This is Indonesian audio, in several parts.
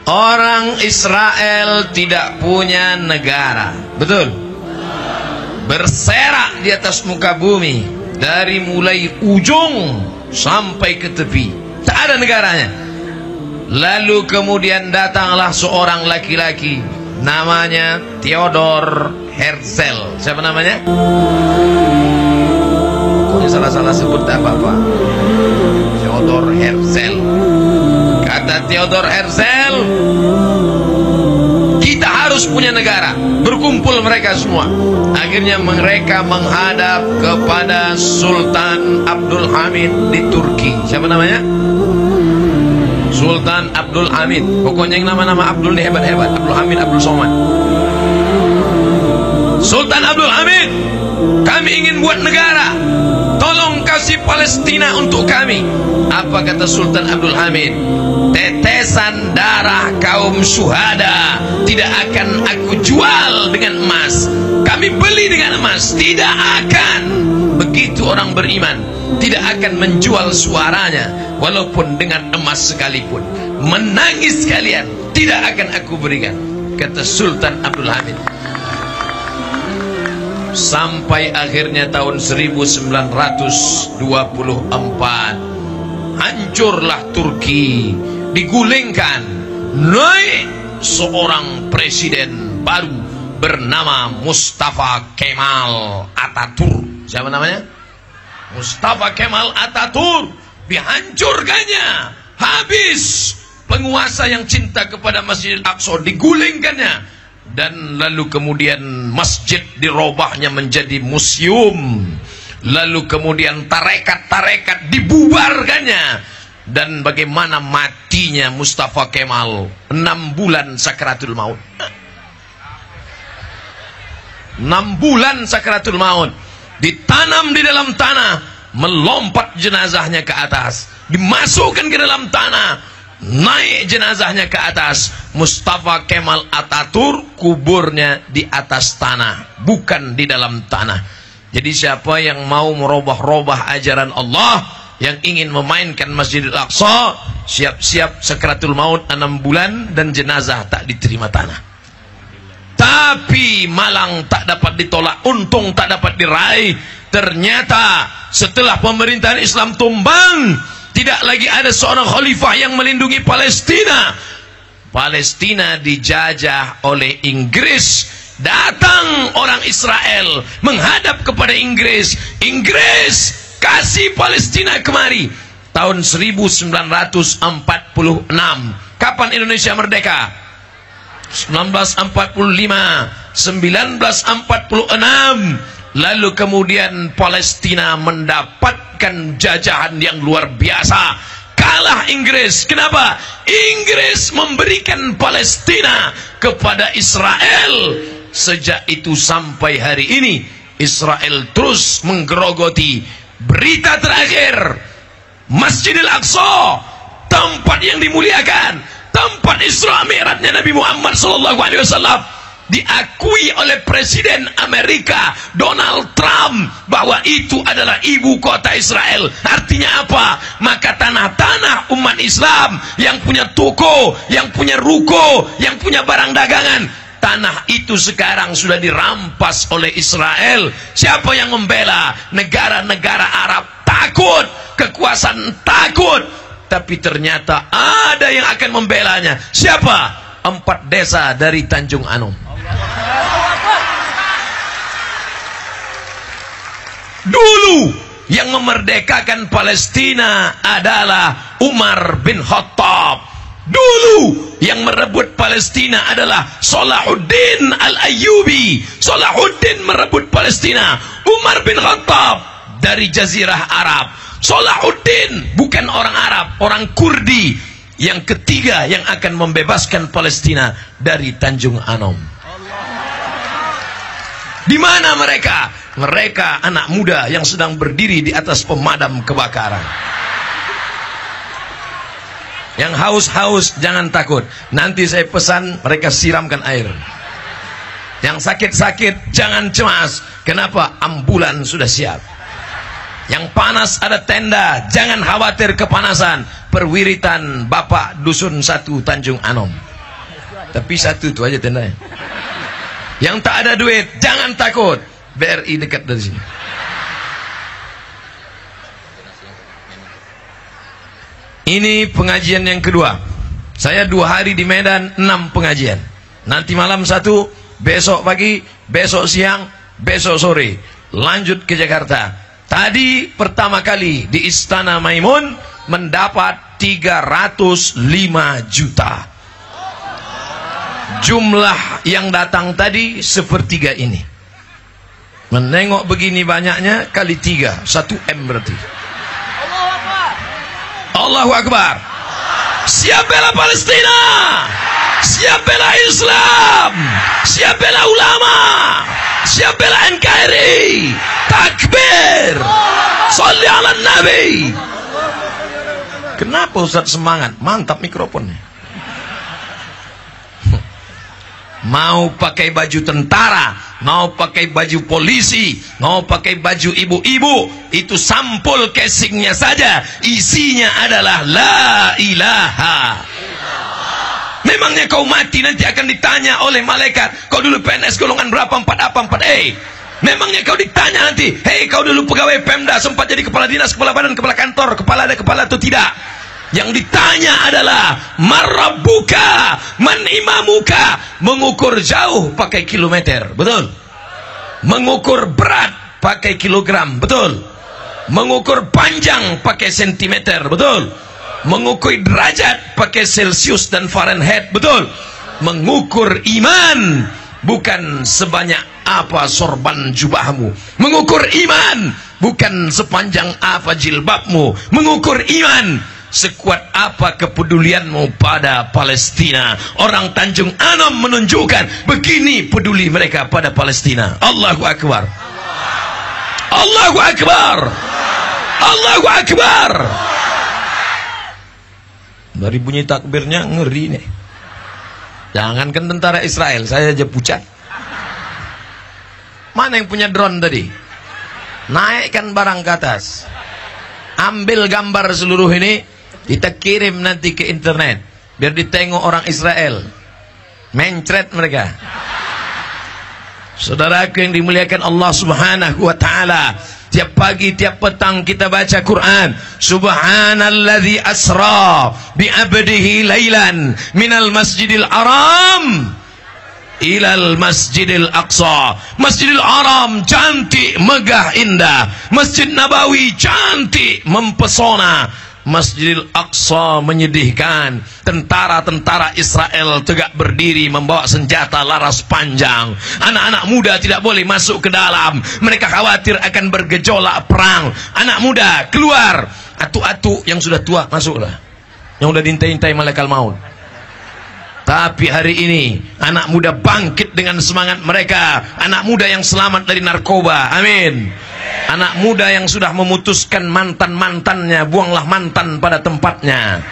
Orang Israel tidak punya negara. Betul? Berserak di atas muka bumi, dari mulai ujung sampai ke tepi, tak ada negaranya. Lalu kemudian datanglah seorang laki-laki, namanya Theodor Herzl. Siapa namanya? Pokoknya salah-salah sebut tak apa-apa. Theodor Herzl. Kata Theodor Herzl, kita harus punya negara. Berkumpul mereka semua. Akhirnya mereka menghadap kepada Sultan Abdul Hamid di Turki. Siapa namanya? Sultan Abdul Hamid. Pokoknya yang nama-nama Abdul ini hebat-hebat. Abdul Hamid, Abdul Somad. Sultan Abdul Hamid, kami ingin buat negara, tolong kasih Palestina untuk kami. Apa kata Sultan Abdul Hamid? Tetesan darah kaum syuhada tidak akan aku jual dengan emas. Kami beli dengan emas. Tidak akan. Begitu orang beriman, tidak akan menjual suaranya walaupun dengan emas sekalipun. Menangis kalian, tidak akan aku berikan, kata Sultan Abdul Hamid. Sampai akhirnya tahun 1924 hancurlah Turki, digulingkan, naik seorang presiden baru bernama Mustafa Kemal Atatürk. Siapa namanya? Mustafa Kemal Atatürk. Dihancurkannya, habis penguasa yang cinta kepada Masjidil Aqsa, digulingkannya. Dan lalu kemudian masjid dirobahnya menjadi museum. Lalu kemudian tarekat-tarekat dibubarkannya. Dan bagaimana matinya Mustafa Kemal, 6 bulan sakratul maut. 6 bulan sakratul maut. Ditanam di dalam tanah, melompat jenazahnya ke atas, dimasukkan ke dalam tanah, naik jenazahnya ke atas. Mustafa Kemal Atatürk kuburnya di atas tanah, bukan di dalam tanah. Jadi siapa yang mau merubah-rubah ajaran Allah, yang ingin memainkan Masjidil Aqsa, siap-siap sakratul maut 6 bulan dan jenazah tak diterima tanah. Tapi malang tak dapat ditolak, untung tak dapat diraih. Ternyata setelah pemerintahan Islam tumbang, tidak lagi ada seorang khalifah yang melindungi Palestina. Palestina dijajah oleh Inggris. Datang orang Israel menghadap kepada Inggris. Inggris, kasih Palestina kemari. Tahun 1946. Kapan Indonesia merdeka? 1945, 1946. Lalu kemudian Palestina mendapatkan jajahan yang luar biasa. Kalah Inggris. Kenapa? Inggris memberikan Palestina kepada Israel. Sejak itu sampai hari ini Israel terus menggerogoti. Berita terakhir, Masjidil Aqsa, tempat yang dimuliakan, tempat Isra Mi'rajnya Nabi Muhammad SAW, diakui oleh Presiden Amerika Donald Trump bahwa itu adalah ibu kota Israel. Artinya apa? Maka tanah-tanah umat Islam yang punya toko, yang punya ruko, yang punya barang dagangan, tanah itu sekarang sudah dirampas oleh Israel. Siapa yang membela? Negara-negara Arab takut, kekuasaan takut. Tapi ternyata ada yang akan membelanya. Siapa? 4 desa dari Tanjung Anom. Dulu yang memerdekakan Palestina adalah Umar bin Khattab. Dulu yang merebut Palestina adalah Salahuddin Al-Ayyubi. Salahuddin merebut Palestina. Umar bin Khattab dari Jazirah Arab. Salahuddin bukan orang Arab, orang Kurdi. Yang ketiga yang akan membebaskan Palestina dari Tanjung Anom. Di mana mereka? Mereka anak muda yang sedang berdiri di atas pemadam kebakaran. Yang haus-haus jangan takut. Nanti saya pesan mereka siramkan air. Yang sakit-sakit jangan cemas. Kenapa? Ambulan sudah siap. Yang panas ada tenda, jangan khawatir kepanasan. Perwiritan Bapak Dusun 1 Tanjung Anom. Tapi satu itu aja tendanya. Yang tak ada duit, jangan takut. BRI dekat dari sini. Ini pengajian yang kedua. Saya 2 hari di Medan, 6 pengajian. Nanti malam 1, besok pagi, besok siang, besok sore. Lanjut ke Jakarta. Tadi pertama kali di Istana Maimun mendapat 305 juta. Jumlah yang datang tadi sepertiga ini. Menengok begini banyaknya kali 3, 1 M berarti. Allahu Akbar. Siap bela Palestina, siap bela Islam, siap bela ulama, siap bela NKRI. Takbir, sholli ala Nabi. Kenapa Ustaz semangat? Mantap mikrofonnya. Mau pakai baju tentara, mau pakai baju polisi, mau pakai baju ibu-ibu, itu sampul casingnya saja, isinya adalah la ilaha. Memangnya kau mati nanti akan ditanya oleh malaikat, kau dulu PNS golongan berapa, 4A, 4E? Memangnya kau ditanya nanti, hei kau dulu pegawai Pemda, sempat jadi kepala dinas, kepala badan, kepala kantor, kepala ada kepala atau tidak? Yang ditanya adalah marabbuka, man imamuka. Mengukur jauh pakai kilometer, betul? Mengukur berat pakai kilogram, betul? Mengukur panjang pakai sentimeter, betul? Mengukur derajat pakai Celsius dan Fahrenheit, betul? Mengukur iman bukan sebanyak apa sorban jubahmu. Mengukur iman bukan sepanjang apa jilbabmu. Mengukur iman sekuat apa kepedulianmu pada Palestina. Orang Tanjung Anom menunjukkan begini peduli mereka pada Palestina. Allahu Akbar. Allahu Akbar. Allahu Akbar. Dari bunyi takbirnya ngeri nih. Jangankan tentara Israel, saya aja pucat. Mana yang punya drone tadi? Naikkan barang ke atas. Ambil gambar seluruh ini, kita kirim nanti ke internet biar ditengok orang Israel. Mencret mereka. Saudaraku yang dimuliakan Allah Subhanahu wa taala, tiap pagi tiap petang kita baca Quran. Subhanalladzi asra bi 'abdihi lailan minal masjidil haram ilal masjidil aqsa. Masjidil haram cantik, megah, indah. Masjid Nabawi cantik, mempesona. Masjidil Aqsa menyedihkan. Tentara-tentara Israel tegak berdiri membawa senjata laras panjang. Anak-anak muda tidak boleh masuk ke dalam. Mereka khawatir akan bergejolak perang. Anak muda keluar. Atuk-atuk yang sudah tua masuklah, yang sudah dintai-intai malaikat maut. Tapi hari ini anak muda bangkit dengan semangat mereka. Anak muda yang selamat dari narkoba. Amin. Anak muda yang sudah memutuskan mantan-mantannya, buanglah mantan pada tempatnya.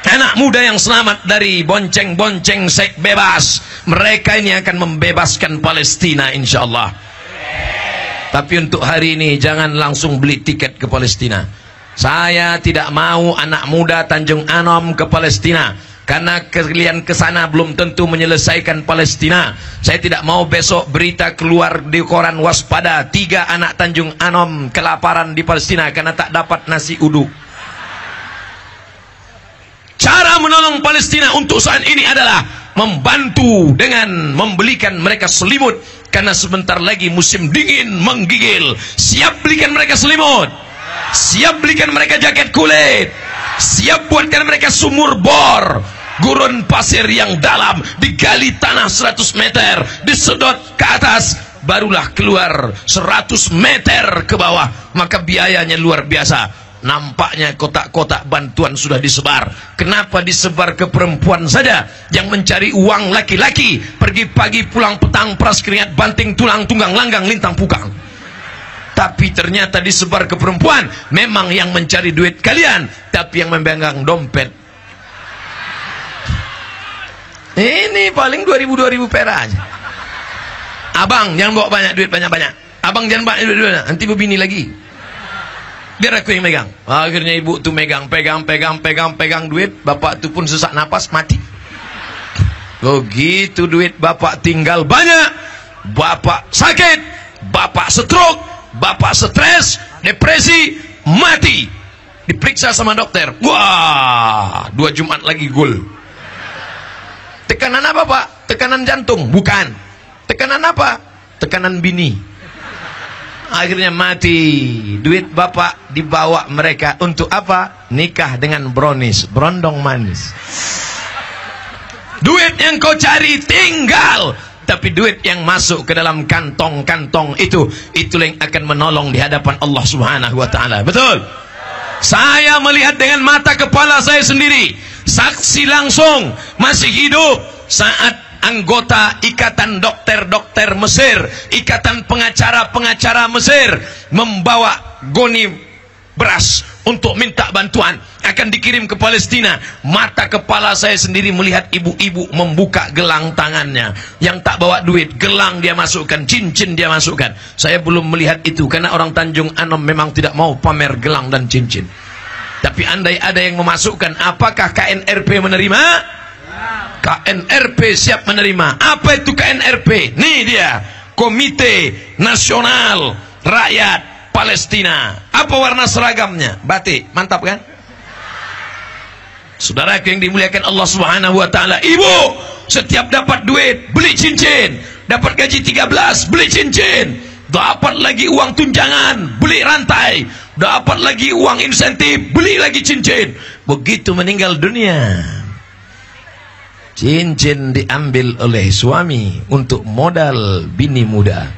Anak muda yang selamat dari bonceng-bonceng seks bebas. Mereka ini akan membebaskan Palestina insyaallah. Tapi untuk hari ini jangan langsung beli tiket ke Palestina. Saya tidak mau anak muda Tanjung Anom ke Palestina, karena kalian ke sana belum tentu menyelesaikan Palestina. Saya tidak mau besok berita keluar di koran, waspada 3 anak Tanjung Anom kelaparan di Palestina karena tak dapat nasi uduk. Cara menolong Palestina untuk saat ini adalah membantu dengan membelikan mereka selimut, karena sebentar lagi musim dingin menggigil. Siap belikan mereka selimut, siap belikan mereka jaket kulit, siap buatkan mereka sumur bor, gurun pasir yang dalam, digali tanah 100 meter, disedot ke atas, barulah keluar 100 meter ke bawah. Maka biayanya luar biasa. Nampaknya kotak-kotak bantuan sudah disebar. Kenapa disebar ke perempuan saja yang mencari uang laki-laki? Pergi pagi pulang petang, peras keringat, banting tulang, tunggang langgang, lintang pukang. Tapi ternyata disebar ke perempuan. Memang yang mencari duit kalian, tapi yang memegang dompet. Ini paling 2000 perak aja. Abang jangan bawa banyak duit, banyak-banyak. Abang jangan banyak duit, nanti berbini lagi. Biar aku yang megang. Akhirnya ibu tuh pegang duit. Bapak tuh pun sesak napas, mati. Begitu duit bapak tinggal banyak, bapak sakit, bapak stroke, bapak stres, depresi, mati. Diperiksa sama dokter, wah 2 Jumat lagi gol. Tekanan apa pak? Tekanan jantung? Bukan. Tekanan apa? Tekanan bini. Akhirnya mati. Duit bapak dibawa mereka untuk apa? Nikah dengan brownies, berondong manis. Duit yang kau cari tinggal, tapi duit yang masuk ke dalam kantong-kantong itulah yang akan menolong di hadapan Allah Subhanahu wa taala. Betul? Saya melihat dengan mata kepala saya sendiri, saksi langsung, masih hidup saat anggota Ikatan Dokter-Dokter Mesir, Ikatan Pengacara-Pengacara Mesir membawa goni beras untuk minta bantuan akan dikirim ke Palestina. Mata kepala saya sendiri melihat ibu-ibu membuka gelang tangannya. Yang tak bawa duit, gelang dia masukkan, cincin dia masukkan. Saya belum melihat itu karena orang Tanjung Anom memang tidak mau pamer gelang dan cincin. Tapi andai ada yang memasukkan, apakah KNRP menerima? KNRP siap menerima. Apa itu KNRP? Nih dia, Komite Nasional Rakyat Palestina. Apa warna seragamnya? Batik. Mantap kan? Saudara yang dimuliakan Allah Subhanahu wa taala, ibu setiap dapat duit beli cincin, dapat gaji 13 beli cincin, dapat lagi uang tunjangan beli rantai, dapat lagi uang insentif beli lagi cincin. Begitu meninggal dunia, cincin diambil oleh suami untuk modal bini muda.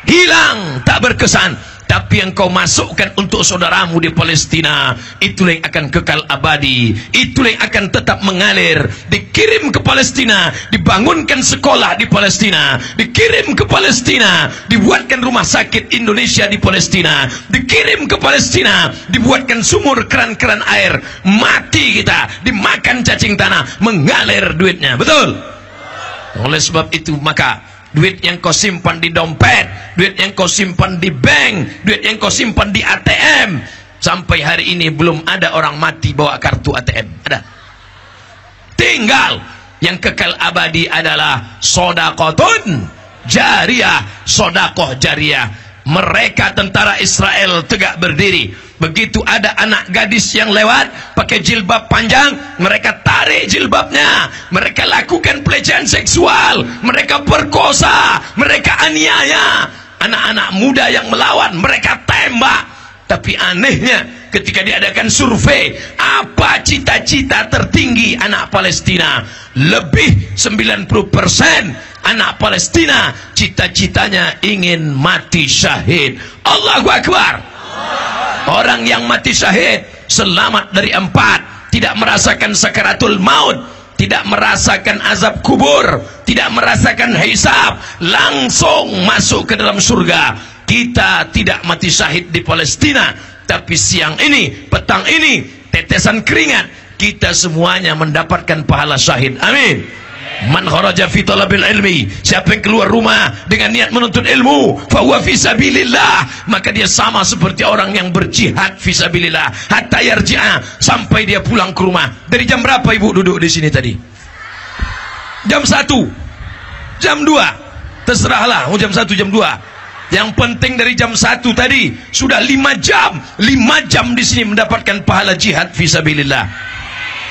Hilang, tak berkesan. Tapi yang kau masukkan untuk saudaramu di Palestina, itulah yang akan kekal abadi, itulah yang akan tetap mengalir. Dikirim ke Palestina, dibangunkan sekolah di Palestina, dikirim ke Palestina, dibuatkan rumah sakit Indonesia di Palestina, dikirim ke Palestina, dibuatkan sumur keran-keran air. Mati kita, dimakan cacing tanah, mengalir duitnya. Betul? Oleh sebab itu maka duit yang kau simpan di dompet, duit yang kau simpan di bank, duit yang kau simpan di ATM, sampai hari ini belum ada orang mati bawa kartu ATM. Ada? Tinggal yang kekal abadi adalah sodaqotun jariyah, sodakoh jariyah. Mereka tentara Israel tegak berdiri. Begitu ada anak gadis yang lewat pakai jilbab panjang, mereka tarik jilbabnya, mereka lakukan pelecehan seksual, mereka perkosa, mereka aniaya. Anak-anak muda yang melawan mereka tembak. Tapi anehnya ketika diadakan survei, apa cita-cita tertinggi anak Palestina? Lebih 90% anak Palestina cita-citanya ingin mati syahid. Allahu Akbar. Orang yang mati syahid selamat dari 4, tidak merasakan sakaratul maut, tidak merasakan azab kubur, tidak merasakan hisab, langsung masuk ke dalam surga. Kita tidak mati syahid di Palestina, tapi siang ini, petang ini, tetesan keringat, kita semuanya mendapatkan pahala syahid. Amin. Man kharaja fi talabil ilmi, siapa yang keluar rumah dengan niat menuntut ilmu, fa huwa fi sabilillah, maka dia sama seperti orang yang berjihad fi sabilillah hatta yarji'a, sampai dia pulang ke rumah. Dari jam berapa ibu duduk di sini tadi? Jam 1, jam 2, terserahlah, jam 1, jam 2. Yang penting dari jam 1 tadi sudah 5 jam, 5 jam di sini mendapatkan pahala jihad fi sabilillah.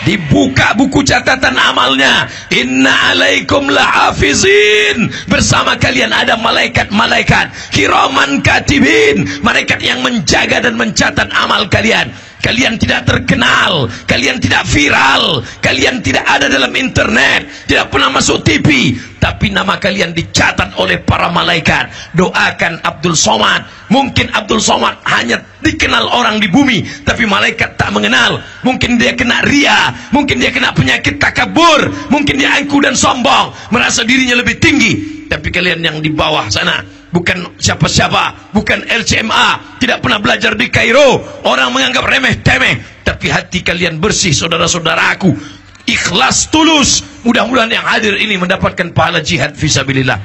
Dibuka buku catatan amalnya, inna alaikum lahafizin, bersama kalian ada malaikat-malaikat kiraman katibin, malaikat yang menjaga dan mencatat amal kalian. Kalian tidak terkenal, kalian tidak viral, kalian tidak ada dalam internet, tidak pernah masuk TV, tapi nama kalian dicatat oleh para malaikat. Doakan Abdul Somad. Mungkin Abdul Somad hanya dikenal orang di bumi, tapi malaikat tak mengenal. Mungkin dia kena ria, mungkin dia kena penyakit takabur, mungkin dia angkuh dan sombong, merasa dirinya lebih tinggi. Tapi kalian yang di bawah sana, bukan siapa-siapa, bukan LCMA, tidak pernah belajar di Kairo, orang menganggap remeh-temeh, tapi hati kalian bersih, saudara-saudaraku, ikhlas tulus. Mudah-mudahan yang hadir ini mendapatkan pahala jihad fisabilillah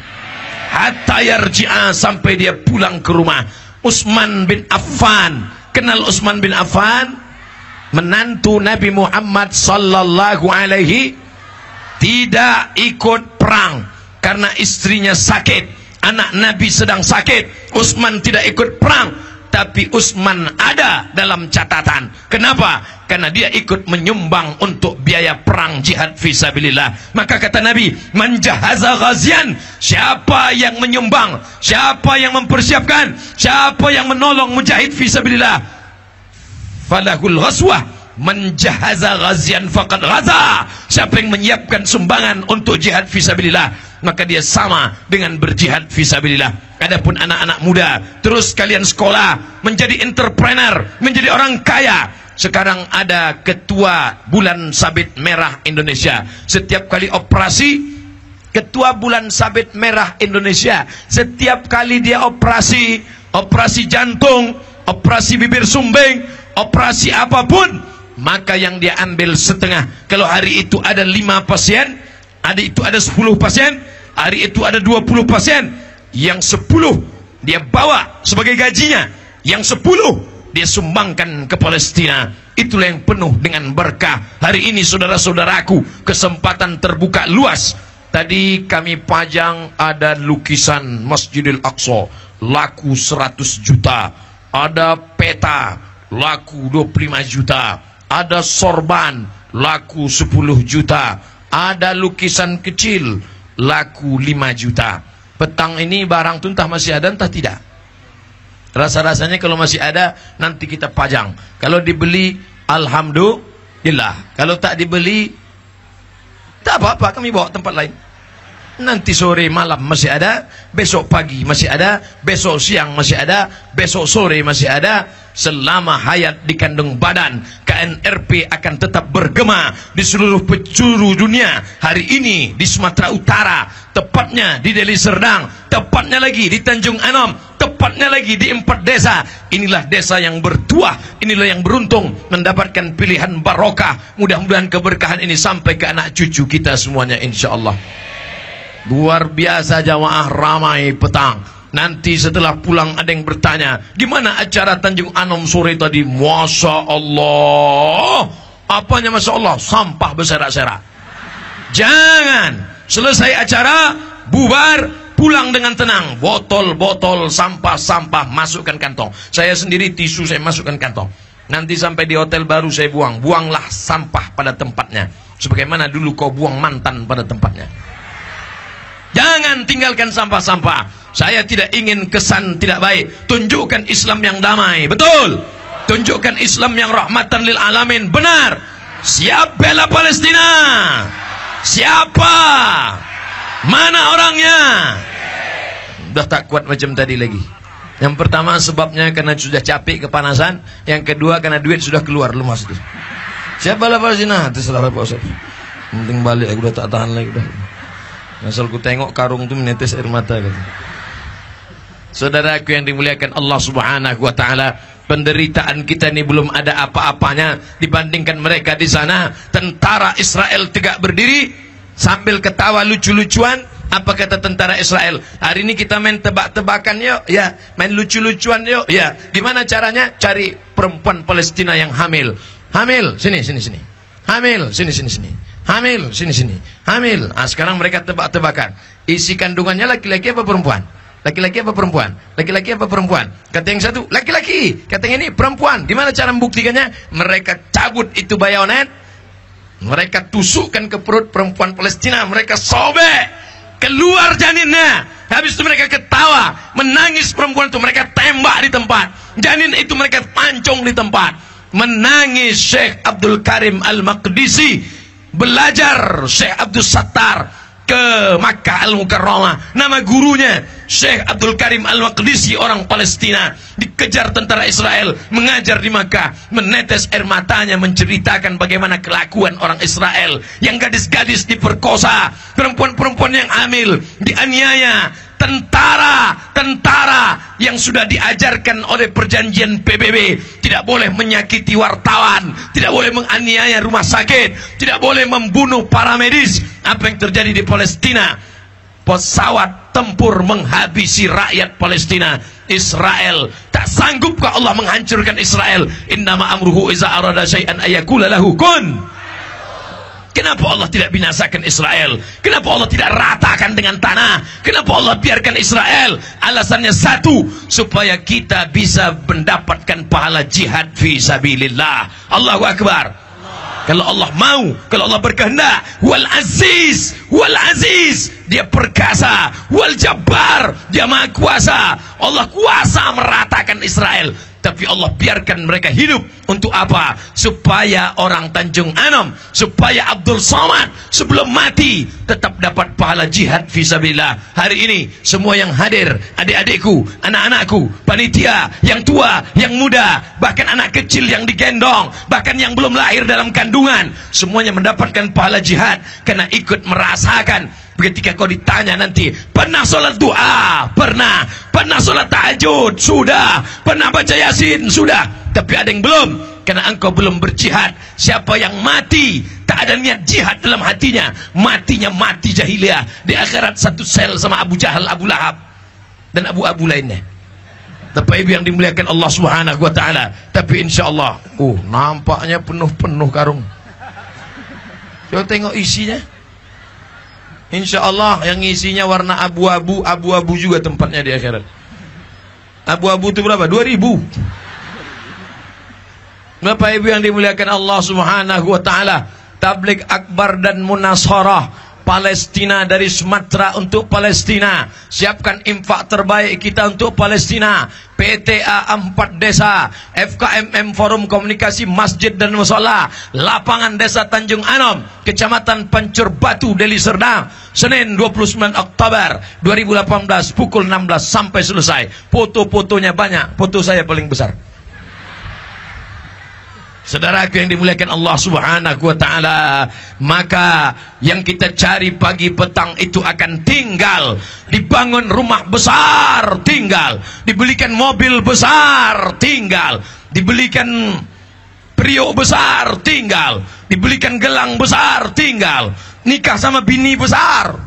hatta yarji'a, sampai dia pulang ke rumah. Utsman bin Affan, kenal Utsman bin Affan? Menantu Nabi Muhammad sallallahu alaihi. tidak ikut perang karena istrinya sakit, anak Nabi sedang sakit. Utsman tidak ikut perang, tapi Utsman ada dalam catatan. Kenapa? Karena dia ikut menyumbang untuk biaya perang jihad fisabilillah. Maka kata Nabi, man jahaza ghazian, siapa yang menyumbang, siapa yang mempersiapkan, siapa yang menolong mujahid fisabilillah, falahul ghazwah. Menjahaza ghazian faqad ghaza, siapa yang menyiapkan sumbangan untuk jihad fisabilillah, maka dia sama dengan berjihad fisabilillah. Adapun anak-anak muda, terus kalian sekolah, menjadi entrepreneur, menjadi orang kaya. Sekarang ada ketua bulan sabit merah Indonesia. Setiap kali operasi, ketua bulan sabit merah Indonesia, setiap kali dia operasi jantung, operasi bibir sumbing, operasi apapun, maka yang dia ambil setengah. Kalau hari itu ada 5 pasien, hari itu ada 10 pasien, hari itu ada 20 pasien, yang 10 dia bawa sebagai gajinya, yang 10 dia sumbangkan ke Palestina. Itulah yang penuh dengan berkah. Hari ini saudara-saudaraku, kesempatan terbuka luas. Tadi kami pajang ada lukisan Masjidil Aqsa, laku 100 juta. Ada peta, laku 25 juta. Ada sorban, laku 10 juta. Ada lukisan kecil, laku 5 juta. Petang ini barang itu entah masih ada entah tidak. Rasa-rasanya kalau masih ada nanti kita pajang. Kalau dibeli alhamdulillah. Kalau tak dibeli tak apa-apa, kami bawa tempat lain. Nanti sore malam masih ada, besok pagi masih ada, besok siang masih ada, besok sore masih ada. Selama hayat di kandung badan, KNRP akan tetap bergema di seluruh penjuru dunia. Hari ini di Sumatera Utara, tepatnya di Deli Serdang, tepatnya lagi di Tanjung Anom, tepatnya lagi di 4 desa. Inilah desa yang bertuah, inilah yang beruntung mendapatkan pilihan barokah. Mudah-mudahan keberkahan ini sampai ke anak cucu kita semuanya, insya Allah. Luar biasa jamaah, ramai petang. Nanti setelah pulang ada yang bertanya, gimana acara Tanjung Anom sore tadi? Masya Allah. Apanya Masya Allah? Sampah berserak-serak. Jangan selesai acara bubar, pulang dengan tenang. Botol-botol sampah-sampah masukkan kantong. Saya sendiri tisu saya masukkan kantong. Nanti sampai di hotel baru saya buang. Buanglah sampah pada tempatnya, sebagaimana dulu kau buang mantan pada tempatnya. Jangan tinggalkan sampah-sampah. Saya tidak ingin kesan tidak baik. Tunjukkan Islam yang damai. Betul. Tunjukkan Islam yang rahmatan lil alamin. Benar. Siap bela Palestina? Siapa? Mana orangnya? Sudah tak kuat macam tadi lagi. Yang pertama sebabnya karena sudah capek kepanasan. Yang kedua karena duit sudah keluar lemas itu. Siap bela Palestina? Terserah Pak Ustaz. Penting balik, aku udah tak tahan lagi udah. Asal ku tengok karung itu menetes air mata gitu. Saudaraku yang dimuliakan Allah Subhanahu wa taala, penderitaan kita ini belum ada apa-apanya dibandingkan mereka di sana. Tentara Israel tegak berdiri sambil ketawa lucu-lucuan. Apa kata tentara Israel? Hari ini kita main tebak-tebakan yuk, ya. Main lucu-lucuan yuk, ya. Gimana caranya? Cari perempuan Palestina yang hamil. Hamil, sini. Hamil, sini. Hamil, sini. Hamil. Nah, sekarang mereka tebak-tebakan. Isi kandungannya laki-laki apa perempuan? Laki-laki apa perempuan? Laki-laki apa perempuan? Kata yang satu, laki-laki. Kata yang ini, perempuan. Gimana cara membuktikannya? Mereka cabut itu bayonet, mereka tusukkan ke perut perempuan Palestina, mereka sobek, keluar janinnya. Habis itu mereka ketawa, menangis perempuan itu, mereka tembak di tempat. Janin itu mereka pancung di tempat. Menangis Syekh Abdul Karim Al-Maqdisi, belajar Syekh Abdul Sattar ke Makkah Al-Mukarramah. Nama gurunya Syekh Abdul Karim Al-Maqdisi, orang Palestina, dikejar tentara Israel, mengajar di Makkah, menetes air matanya menceritakan bagaimana kelakuan orang Israel yang gadis-gadis diperkosa, perempuan-perempuan yang hamil dianiaya. Tentara yang sudah diajarkan oleh perjanjian PBB tidak boleh menyakiti wartawan, tidak boleh menganiaya rumah sakit, tidak boleh membunuh para medis. Apa yang terjadi di Palestina? Pesawat tempur menghabisi rakyat Palestina. Israel tak sanggupkah Allah menghancurkan Israel? Innama amruhu iza arada syai'an ayakula lahu kun. Kenapa Allah tidak binasakan Israel? Kenapa Allah tidak ratakan dengan tanah? Kenapa Allah biarkan Israel? Alasannya satu, supaya kita bisa mendapatkan pahala jihad fi sabilillah. Allahu Akbar. Kalau Allah mau, kalau Allah berkehendak, wal aziz, dia perkasa, wal jabbar, dia maha kuasa. Allah kuasa meratakan Israel. Tapi Allah biarkan mereka hidup untuk apa? Supaya orang Tanjung Anom, supaya Abdul Somad sebelum mati tetap dapat pahala jihad fisabilillah. Hari ini semua yang hadir, adik-adikku, anak-anakku, panitia, yang tua, yang muda, bahkan anak kecil yang digendong, bahkan yang belum lahir dalam kandungan, semuanya mendapatkan pahala jihad karena ikut merasakan. Ketika kau ditanya nanti, pernah sholat duha? Pernah. Pernah sholat tahajud? Sudah. Pernah baca yasin? Sudah. Tapi ada yang belum, karena engkau belum berjihad. Siapa yang mati tak ada niat jihad dalam hatinya, matinya mati jahiliyah. Di akhirat satu sel sama Abu Jahal, Abu Lahab, dan abu-abu lainnya. Bapak Ibu yang dimuliakan Allah Subhanahu wa Ta'ala. Tapi insya Allah, nampaknya penuh-penuh karung. Coba tengok isinya. Insya Allah yang isinya warna abu-abu, abu-abu juga tempatnya di akhirat. Abu-abu itu berapa? 2000. Bapak Ibu yang dimuliakan Allah Subhanahu wa Ta'ala, tabligh akbar dan munasharah Palestina dari Sumatera untuk Palestina. Siapkan infak terbaik kita untuk Palestina. PTA 4 desa, FKMM Forum Komunikasi Masjid dan Mushola, Lapangan Desa Tanjung Anom, Kecamatan Pancur Batu, Deli Serdang, Senin 29 Oktober 2018 pukul 16 sampai selesai. Foto-fotonya banyak, foto saya paling besar. Saudaraku yang dimuliakan Allah Subhanahu wa Ta'ala, maka yang kita cari pagi petang itu akan tinggal. Dibangun rumah besar, tinggal. Dibelikan mobil besar, tinggal. Dibelikan periuk besar, tinggal. Dibelikan gelang besar, tinggal. Nikah sama bini besar,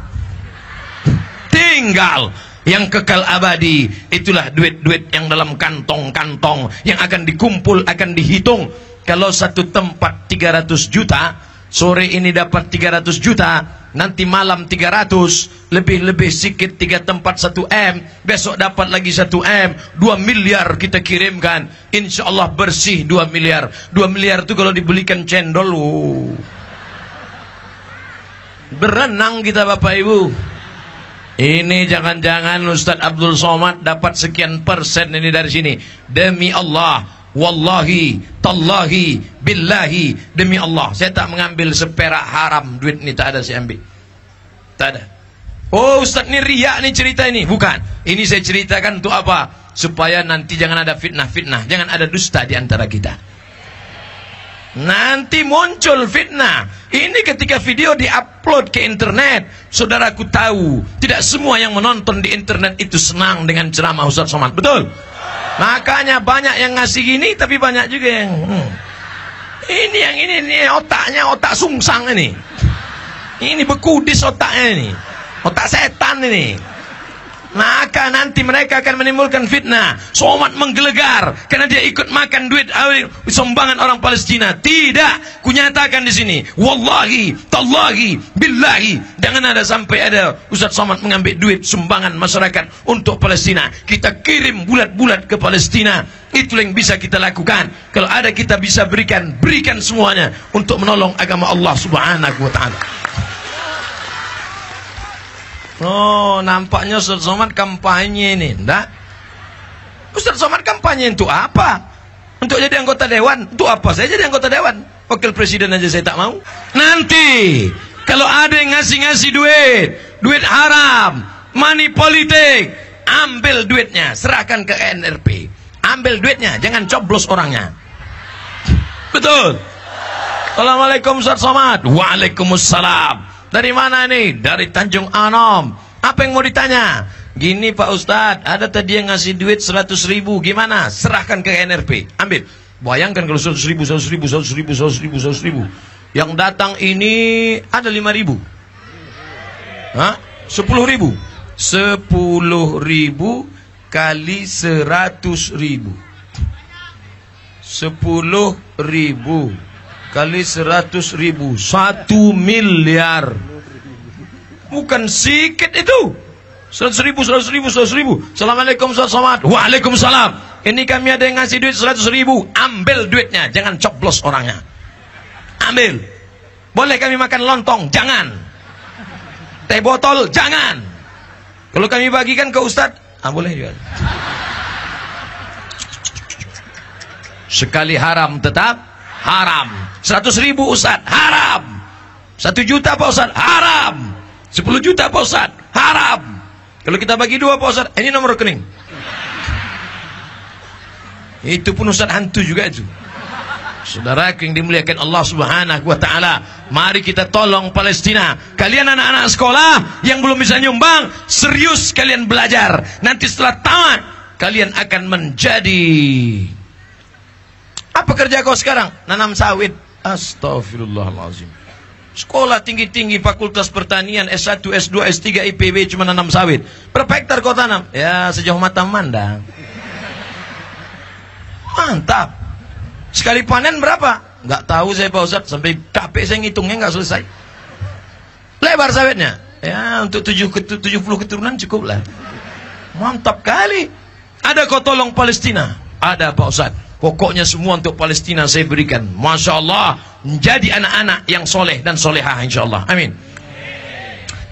tinggal. Yang kekal abadi itulah duit-duit yang dalam kantong-kantong yang akan dikumpul, akan dihitung. Kalau satu tempat 300 juta, sore ini dapat 300 juta, nanti malam 300, lebih-lebih sikit 3 tempat 1 M, besok dapat lagi 1 M, 2 miliar kita kirimkan, insya Allah bersih 2 miliar. 2 miliar itu kalau dibelikan cendol, berenang kita Bapak Ibu. Ini jangan-jangan Ustadz Abdul Somad dapat sekian persen ini dari sini. Demi Allah, wallahi, tallahi, billahi, demi Allah, saya tak mengambil seperak haram. Duit ini tak ada saya ambil. Tak ada. Oh Ustaz ini riak nih cerita ini. Bukan. Ini saya ceritakan untuk apa? Supaya nanti jangan ada fitnah-fitnah, jangan ada dusta di antara kita. Nanti muncul fitnah. Ini ketika video diupload ke internet, saudaraku tahu, tidak semua yang menonton di internet itu senang dengan ceramah Ustaz Somad. Betul? Makanya banyak yang ngasih gini, tapi banyak juga yang ini yang ini otaknya otak sungsang ini. Ini bekudis otaknya ini. Otak setan ini. Maka nanti mereka akan menimbulkan fitnah. Somad menggelegar karena dia ikut makan duit sumbangan orang Palestina. Tidak, kunyatakan di sini, wallahi, tallahi, billahi, jangan ada sampai ada Ustaz Somad mengambil duit sumbangan masyarakat untuk Palestina. Kita kirim bulat-bulat ke Palestina. Itu yang bisa kita lakukan. Kalau ada kita bisa berikan semuanya untuk menolong agama Allah Subhanahu wa Ta'ala. Oh, nampaknya Ustaz Somad kampanye ini. Enggak. Ustaz Somad kampanye untuk apa? Untuk jadi anggota dewan. Untuk apa? Saya jadi anggota dewan. Wakil presiden aja saya tak mau. Nanti kalau ada yang ngasih-ngasih duit haram, money politik, ambil duitnya, serahkan ke NRP. Ambil duitnya, jangan coblos orangnya. Betul. Assalamualaikum Ustaz Somad. Waalaikumsalam. Dari mana ini? Dari Tanjung Anom. Apa yang mau ditanya? Gini Pak Ustadz, ada tadi yang ngasih duit 100 ribu. Gimana? Serahkan ke NRP. Ambil. Bayangkan kalau 100 ribu. Yang datang ini ada 5 ribu. Hah? 10 ribu. 10 ribu kali 100 ribu. 10 ribu kali 100.000, 1 miliar. Bukan sikit itu. 100.000, 100.000, 100.000. Assalamualaikum, assalamualaikum. Waalaikumsalam. Ini kami ada yang ngasih duit 100.000. Ambil duitnya, jangan coblos orangnya. Ambil. Boleh kami makan lontong? Jangan. Teh botol? Jangan. Kalau kami bagikan ke Ustadz, boleh juga. Sekali haram tetap haram. 100.000 Ustadz, haram. 1 juta Pak Ustadz, haram. 10 juta Pak Ustadz, haram. Kalau kita bagi 2 Pak Ustadz, ini nomor rekening. Itu pun Ustadz hantu juga itu. Saudara yang dimuliakan Allah Subhanahu wa taala, mari kita tolong Palestina. Kalian anak-anak sekolah yang belum bisa nyumbang, serius kalian belajar. Nanti setelah tamat, kalian akan menjadi apa kerja kau sekarang? Nanam sawit. Astagfirullahaladzim. Sekolah tinggi-tinggi, fakultas pertanian, S1, S2, S3, IPB, cuma nanam sawit. Berapa hektar kau tanam? Ya, sejauh mata memandang. Mantap. Sekali panen berapa? Nggak tahu saya Pak Ustadz. Sampai capek saya ngitungnya nggak selesai. Lebar sawitnya. Ya, untuk 70 keturunan cukup lah. Mantap kali. Ada kau tolong Palestina? Ada Pak Ustadz. Pokoknya semua untuk Palestina saya berikan. Masya Allah. Menjadi anak-anak yang soleh dan solehah insya Allah. Amin.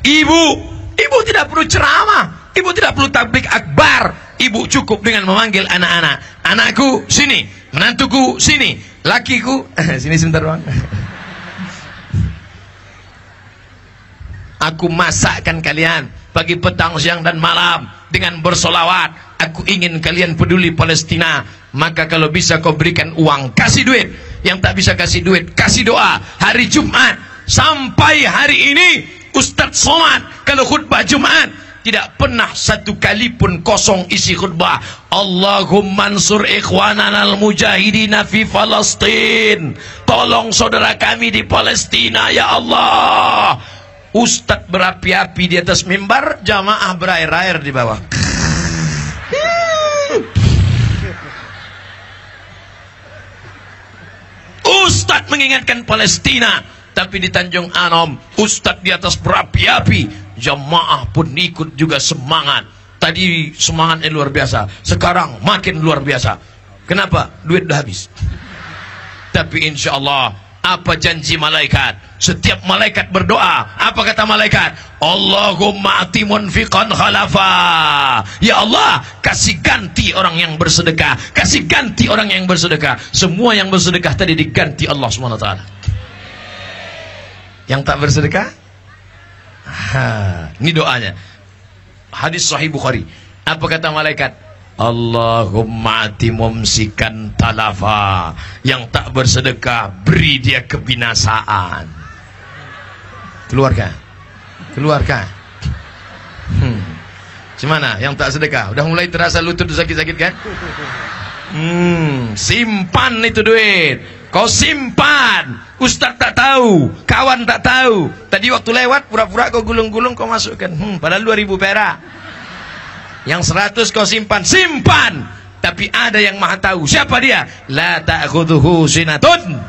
Ibu tidak perlu ceramah. Ibu tidak perlu tablik akbar. Ibu cukup dengan memanggil anak-anak. Anakku sini, menantuku sini, lakiku sini sebentar bang. Aku masakkan kalian pagi, petang, siang dan malam dengan bersolawat. Aku ingin kalian peduli Palestina. Maka kalau bisa kau berikan uang, kasih duit. Yang tak bisa kasih duit, kasih doa. Hari Jumat sampai hari ini Ustadz Somad kalau khutbah Jumat tidak pernah satu kali pun kosong isi khutbah. Allahumma ansur ikhwanana al-mujahidina fi Palestin. Tolong saudara kami di Palestina ya Allah. Ustadz berapi-api di atas mimbar, jamaah berair-air di bawah. Ustadz mengingatkan Palestina, tapi di Tanjung Anom Ustadz di atas berapi-api, jamaah pun ikut juga semangat. Tadi semangatnya luar biasa, sekarang makin luar biasa. Kenapa? Duit udah habis. Tapi insya Allah, apa janji malaikat? Setiap malaikat berdoa, apa kata malaikat? Allahumma ati munfiqan khalafa. Ya Allah, kasih ganti orang yang bersedekah, kasih ganti orang yang bersedekah. Semua yang bersedekah tadi diganti Allah SWT. Yang tak bersedekah, ini doanya. Hadis Sahih Bukhari. Apa kata malaikat? Allahumma ati mumsikan talafa. Yang tak bersedekah, beri dia kebinasaan. Keluarkan. Gimana yang tak sedekah? Udah mulai terasa lutut sakit-sakit kan? Simpan itu duit. Kau simpan. Ustaz tak tahu, kawan tak tahu. Tadi waktu lewat pura-pura kau gulung-gulung, kau masukkan. Padahal 2.000 perak. Yang 100 kau simpan. Tapi ada yang maha tahu. Siapa dia? La ta'khudhuhu sinatun.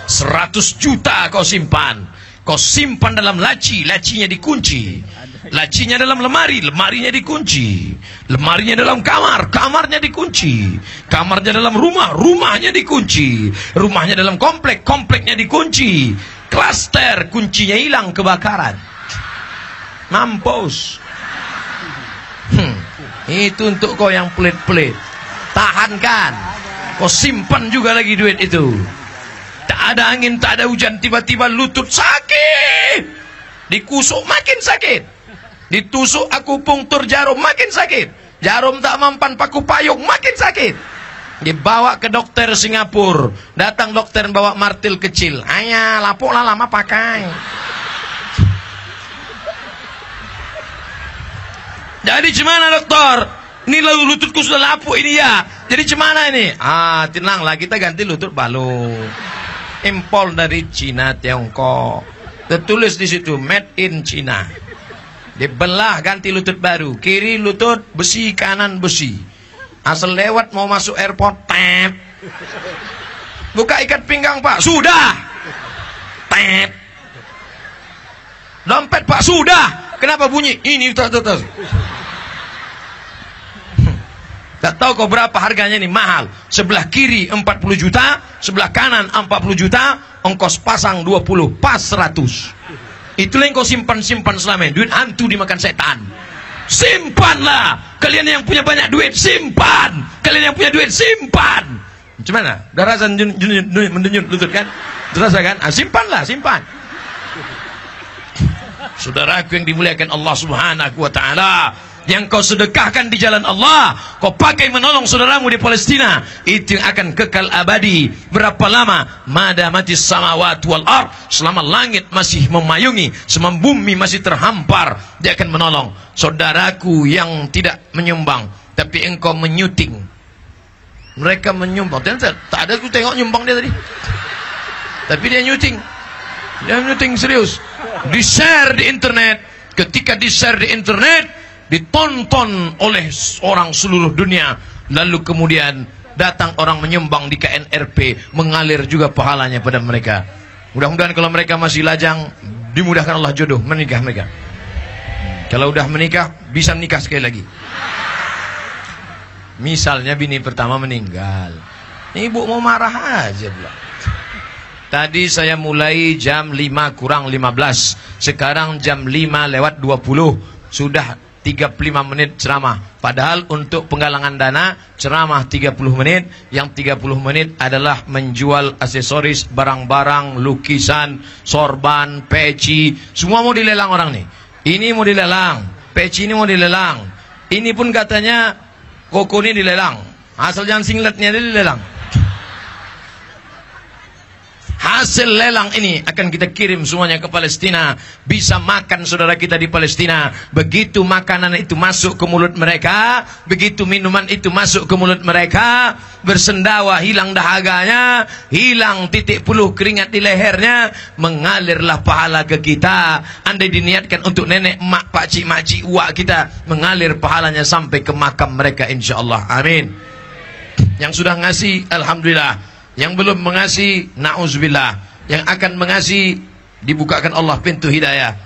100 juta kau simpan. Kau simpan dalam laci, lacinya dikunci. Lacinya dalam lemari, lemarinya dikunci. Lemarinya dalam kamar, kamarnya dikunci. Kamarnya dalam rumah, rumahnya dikunci. Rumahnya dalam komplek, kompleknya dikunci. Klaster, kuncinya hilang kebakaran. Mampus. Itu untuk kau yang pelit-pelit. Tahankan. Kau simpan juga lagi duit itu. Tak ada angin, tak ada hujan, tiba-tiba lutut sakit. Dikusuk makin sakit. Ditusuk akupunktur jarum makin sakit. Jarum tak mempan paku payung makin sakit. Dibawa ke dokter Singapura. Datang dokter bawa martil kecil. Ayah, lapuk lah lama pakai. Jadi gimana dokter? Ini lututku sudah lapuk ini ya. Jadi gimana ini? Tenanglah, kita ganti lutut baru. Impor dari Cina, Tiongkok. Tertulis di situ made in China. Dibelah, ganti lutut baru. Kiri lutut besi, kanan besi. Asal lewat mau masuk airport, tap. Buka ikat pinggang Pak, sudah. Tep. Dompet Pak, sudah. Kenapa bunyi? Ini tak. Tak tahu kau berapa harganya ini, mahal. Sebelah kiri 40 juta, sebelah kanan 40 juta, ongkos pasang 20, pas 100. Itulah yang kau simpan-simpan selama ini. Duit hantu dimakan setan. Simpanlah. Kalian yang punya banyak duit, simpan. Kalian yang punya duit, simpan. Gimana? Udah rasa mendenyut lutut kan? Terasa kan? Simpanlah, simpan. Saudaraku yang dimuliakan Allah Subhanahu wa taala, yang kau sedekahkan di jalan Allah, kau pakai menolong saudaramu di Palestina, itu yang akan kekal abadi. Berapa lama? Madamatis samawati wal ard, selama langit masih memayungi, selama bumi masih terhampar, dia akan menolong. Saudaraku yang tidak menyumbang, tapi engkau menyuting. Mereka menyumbang. Tak ada aku tengok nyumbang dia tadi. Tapi dia nyuting. Dia nyuting serius. Di-share di internet. Ketika di-share di internet, ditonton oleh orang seluruh dunia, lalu kemudian datang orang menyumbang di KNRP, mengalir juga pahalanya pada mereka. Mudah-mudahan kalau mereka masih lajang, dimudahkan Allah jodoh menikah mereka. Kalau udah menikah, bisa nikah sekali lagi. Misalnya bini pertama meninggal, ibu mau marah aja pula. Tadi saya mulai jam 5 kurang 15, sekarang jam 5 lewat 20, sudah 35 menit ceramah. Padahal untuk penggalangan dana ceramah 30 menit, yang 30 menit adalah menjual aksesoris, barang-barang, lukisan, sorban, peci, semua mau dilelang orang nih. Ini mau dilelang, peci ini mau dilelang. Ini pun katanya koko ini dilelang. Asal jangan singletnya dilelang. Hasil lelang ini akan kita kirim semuanya ke Palestina. Bisa makan saudara kita di Palestina. Begitu makanan itu masuk ke mulut mereka, begitu minuman itu masuk ke mulut mereka, bersendawa, hilang dahaganya, hilang titik puluh keringat di lehernya, mengalirlah pahala ke kita. Andai diniatkan untuk nenek, mak, pakcik, makcik, uak kita, mengalir pahalanya sampai ke makam mereka insyaallah. Amin. Yang sudah ngasih, alhamdulillah. Yang belum mengasih, na'udzubillah. Yang akan mengasih, dibukakan Allah pintu hidayah.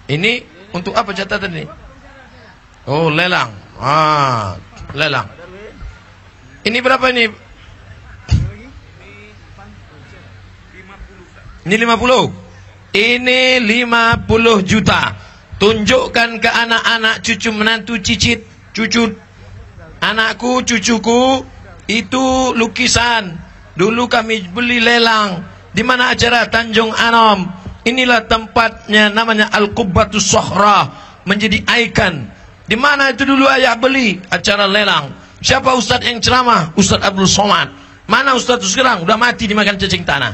Ini untuk apa catatan ini? Oh, lelang. Lelang. Ini berapa ini? Ini 50. Ini 50 juta. Tunjukkan ke anak-anak, cucu, menantu, cicit, cucu, anakku, cucuku. Itu lukisan. Dulu kami beli lelang. Di mana acara? Tanjung Anom. Inilah tempatnya, namanya Al-Qubbatus Sohra, menjadi ikon. Di mana itu dulu ayah beli acara lelang. Siapa ustadz yang ceramah? Ustadz Abdul Somad. Mana ustadz itu sekarang? Udah mati dimakan cacing tanah.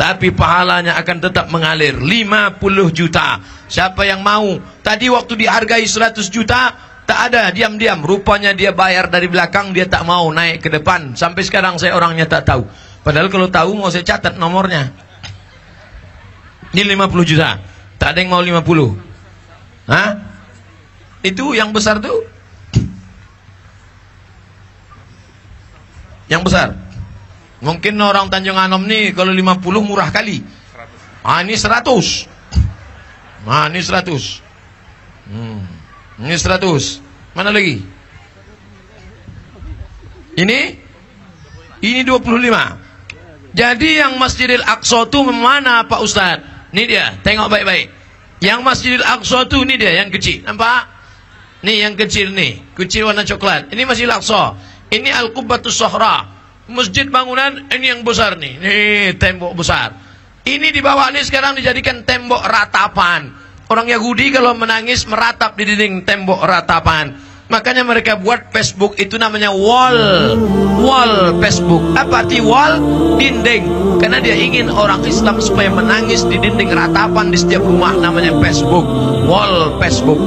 Tapi pahalanya akan tetap mengalir. 50 juta. Siapa yang mau? Tadi waktu dihargai 100 juta, tak ada, diam-diam. Rupanya dia bayar dari belakang, dia tak mau naik ke depan. Sampai sekarang saya orangnya tak tahu. Padahal kalau tahu mau saya catat nomornya. Ini 50 juta. Tak ada yang mau 50. Hah? Itu yang besar tuh. Yang besar. Mungkin orang Tanjung Anom nih kalau 50 murah kali. Ini 100. Ini 100. Ini 100. Mana lagi? Ini 25. Jadi yang Masjidil Aqsa itu mana Pak Ustadz? Ini dia, tengok baik-baik. Yang Masjidil Aqsa itu ini dia yang kecil. Nampak? Nih yang kecil nih, kecil warna coklat. Ini Masjidil Aqsa. Ini Al-Qubbatus Sohra. Masjid bangunan ini yang besar nih. Nih tembok besar. Ini di bawah ini sekarang dijadikan tembok ratapan. Orang Yahudi kalau menangis meratap di dinding tembok ratapan. Makanya mereka buat Facebook itu namanya wall Facebook. Apa arti wall? Dinding. Karena dia ingin orang Islam supaya menangis di dinding ratapan di setiap rumah, namanya Facebook. Wall Facebook.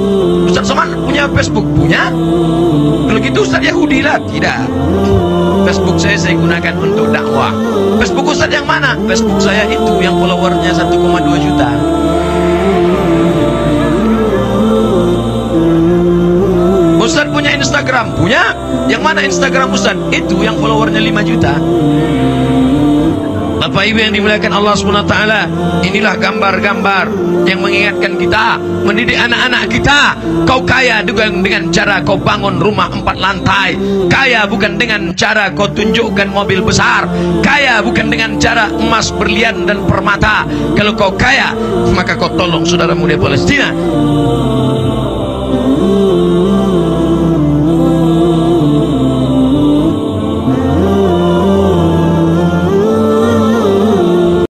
Ustaz Somad punya Facebook? Punya. Kalau gitu Ustaz Yahudi lah? Tidak. Facebook saya gunakan untuk dakwah. Facebook Ustaz yang mana? Facebook saya itu yang followernya 1,2 juta. Ustaz punya Instagram? Punya. Yang mana Instagram Ustaz? Itu yang followernya 5 juta. Bapak Ibu yang dimuliakan Allah SWT, inilah gambar-gambar yang mengingatkan kita, mendidik anak-anak kita. Kau kaya bukan dengan cara kau bangun rumah 4 lantai, kaya bukan dengan cara kau tunjukkan mobil besar, kaya bukan dengan cara emas, berlian dan permata. Kalau kau kaya, maka kau tolong saudaramu di Palestina.